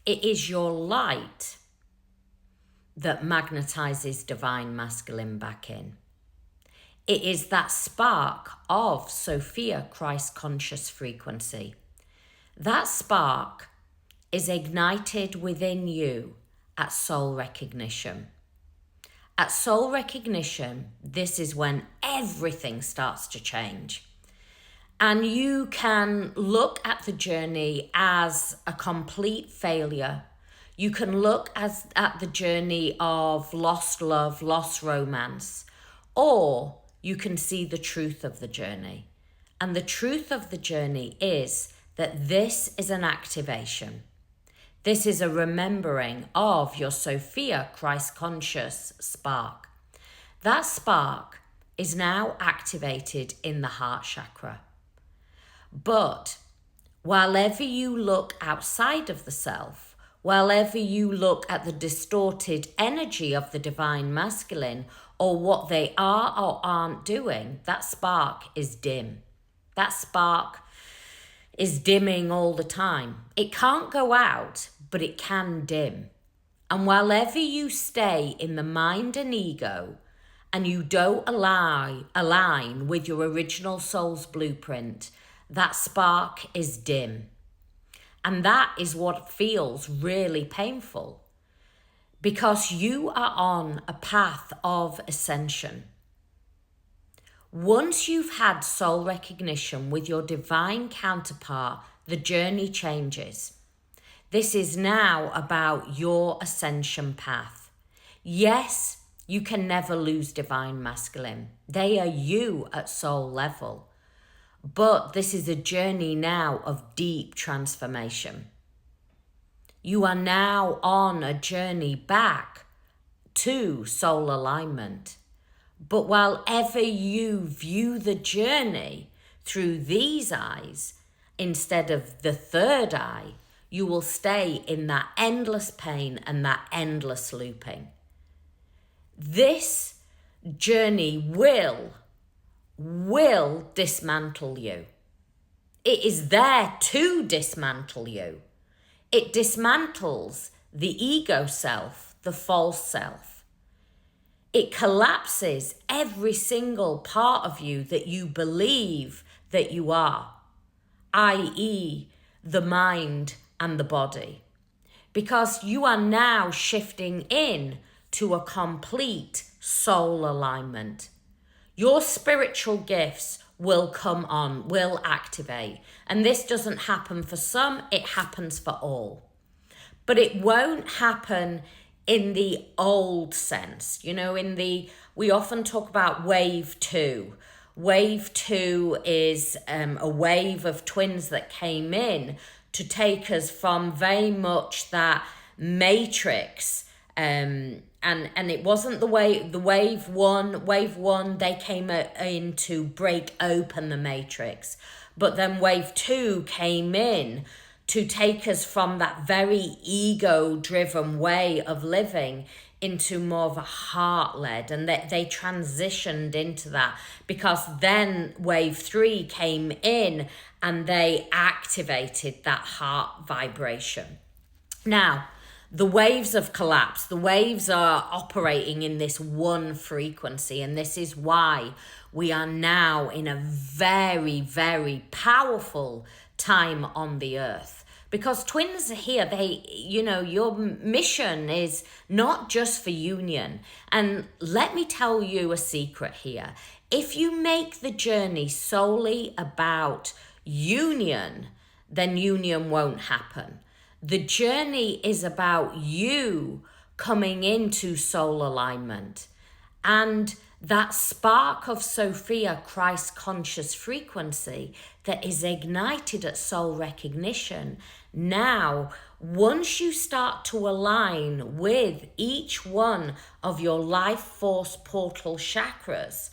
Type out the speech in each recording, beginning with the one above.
It is your light that magnetizes divine masculine back in. It is that spark of Sophia Christ conscious frequency. That spark is ignited within you at soul recognition. At soul recognition, this is when everything starts to change. And you can look at the journey as a complete failure. You can look at the journey of lost love, lost romance, or you can see the truth of the journey. And the truth of the journey is that this is an activation. This is a remembering of your Sophia Christ conscious spark. That spark is now activated in the heart chakra. But wherever you look outside of the self, wherever you look at the distorted energy of the divine masculine or what they are or aren't doing, that spark is dim. That spark is dimming all the time. It can't go out, but it can dim. And wherever you stay in the mind and ego and you don't align with your original soul's blueprint, that spark is dim. And that is what feels really painful, because you are on a path of ascension. Once you've had soul recognition with your divine counterpart, the journey changes. This is now about your ascension path. Yes, you can never lose divine masculine. They are you at soul level. But this is a journey now of deep transformation. You are now on a journey back to soul alignment. But wherever you view the journey through these eyes, instead of the third eye, you will stay in that endless pain and that endless looping. This journey will dismantle you. It is there to dismantle you. It dismantles the ego self, the false self. It collapses every single part of you that you believe that you are, i.e. the mind and the body. Because you are now shifting in to a complete soul alignment. Your spiritual gifts will come on, will activate. And this doesn't happen for some, it happens for all. But it won't happen in the old sense. You know, we often talk about wave 2. Wave 2 is a wave of twins that came in to take us from very much that matrix, and it wasn't the wave one, they came in to break open the matrix. But then wave 2 came in to take us from that very ego-driven way of living into more of a heart-led, and they transitioned into that, because then wave 3 came in and they activated that heart vibration. Now, the waves have collapsed. The waves are operating in this one frequency, and this is why we are now in a very, very powerful time on the earth. Because twins are here, your mission is not just for union. And let me tell you a secret here. If you make the journey solely about union, then union won't happen. The journey is about you coming into soul alignment. And that spark of Sophia Christ conscious frequency that is ignited at soul recognition. Now, once you start to align with each one of your life force portal chakras,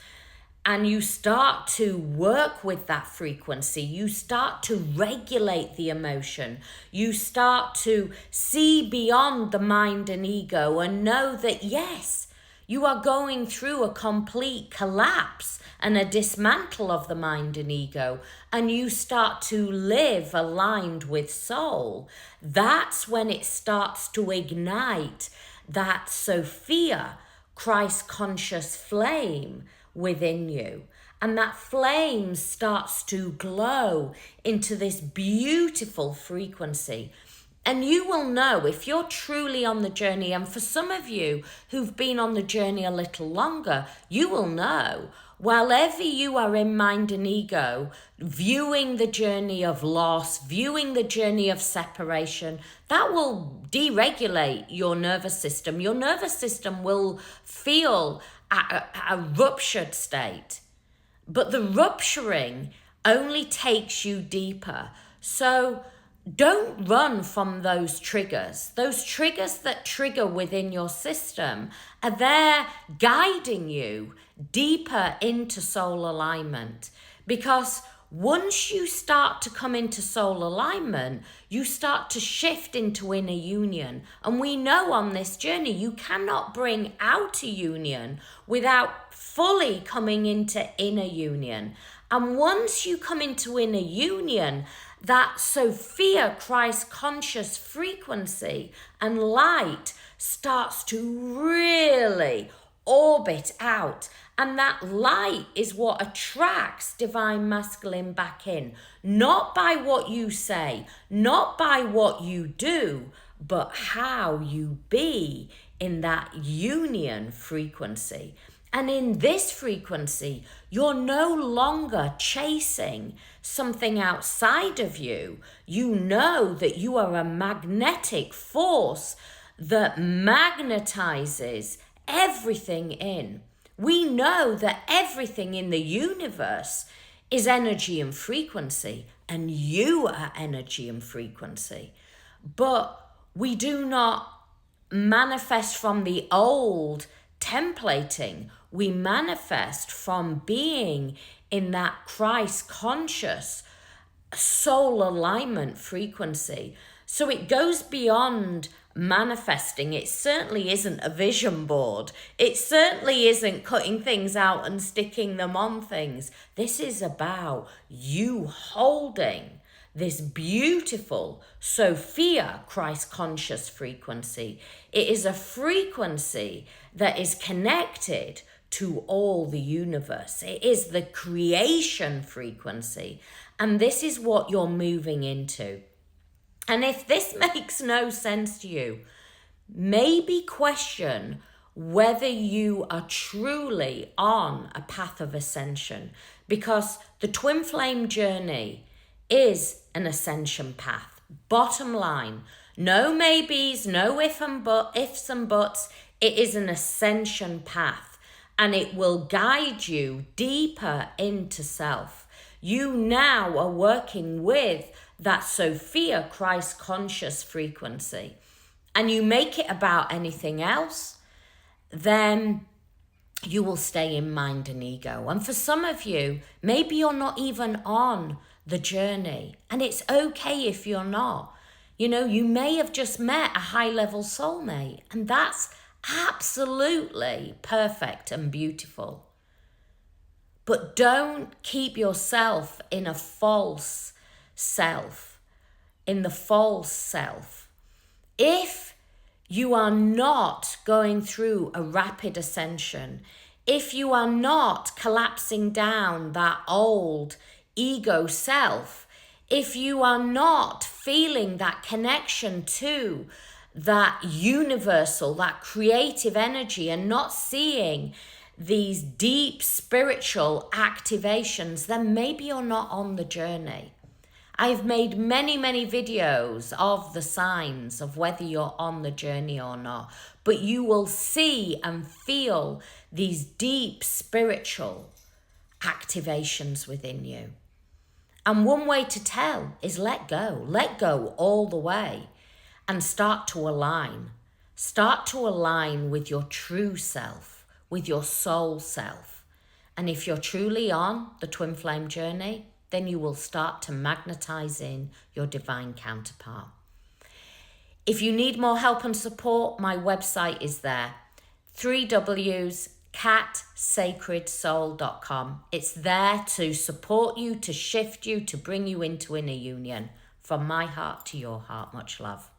and you start to work with that frequency, you start to regulate the emotion, you start to see beyond the mind and ego and know that yes, you are going through a complete collapse and a dismantle of the mind and ego, and you start to live aligned with soul, that's when it starts to ignite that Sophia, Christ conscious flame within you. And that flame starts to glow into this beautiful frequency. And you will know if you're truly on the journey, and for some of you who've been on the journey a little longer, you will know, while ever you are in mind and ego, viewing the journey of loss, viewing the journey of separation, that will deregulate your nervous system. Your nervous system will feel a ruptured state. But the rupturing only takes you deeper. So don't run from those triggers. Those triggers that trigger within your system are there guiding you deeper into soul alignment. Because once you start to come into soul alignment, you start to shift into inner union. And we know on this journey, you cannot bring outer union without fully coming into inner union. And once you come into inner union, that Sophia Christ conscious frequency and light starts to really orbit out. And that light is what attracts divine masculine back in. Not by what you say, not by what you do, but how you be in that union frequency. And in this frequency, you're no longer chasing something outside of you. You know that you are a magnetic force that magnetizes everything in. We know that everything in the universe is energy and frequency, and you are energy and frequency. But we do not manifest from the old templating. We manifest from being in that Christ conscious soul alignment frequency. So it goes beyond manifesting. It certainly isn't a vision board. It certainly isn't cutting things out and sticking them on things. This is about you holding this beautiful Sophia Christ conscious frequency. It is a frequency that is connected to all the universe. It is the creation frequency. And this is what you're moving into. And if this makes no sense to you, maybe question whether you are truly on a path of ascension, because the twin flame journey is an ascension path. Bottom line, no maybes, no ifs and buts. It is an ascension path, and it will guide you deeper into self. You now are working with that Sophia Christ conscious frequency, and you make it about anything else, then you will stay in mind and ego. And for some of you, maybe you're not even on the journey, and it's okay if you're not. You know, you may have just met a high-level soulmate, and that's absolutely perfect and beautiful. But don't keep yourself in a false self, in the false self. If you are not going through a rapid ascension, if you are not collapsing down that old ego self, if you are not feeling that connection to that universal, that creative energy, and not seeing these deep spiritual activations, then maybe you're not on the journey. I've made many videos of the signs of whether you're on the journey or not, but you will see and feel these deep spiritual activations within you. And one way to tell is let go all the way, and start to align. Start to align with your true self, with your soul self. And if you're truly on the twin flame journey, then you will start to magnetize in your divine counterpart. If you need more help and support, my website is there, catsacredsoul.com. It's there to support you, to shift you, to bring you into inner union. From my heart to your heart, much love.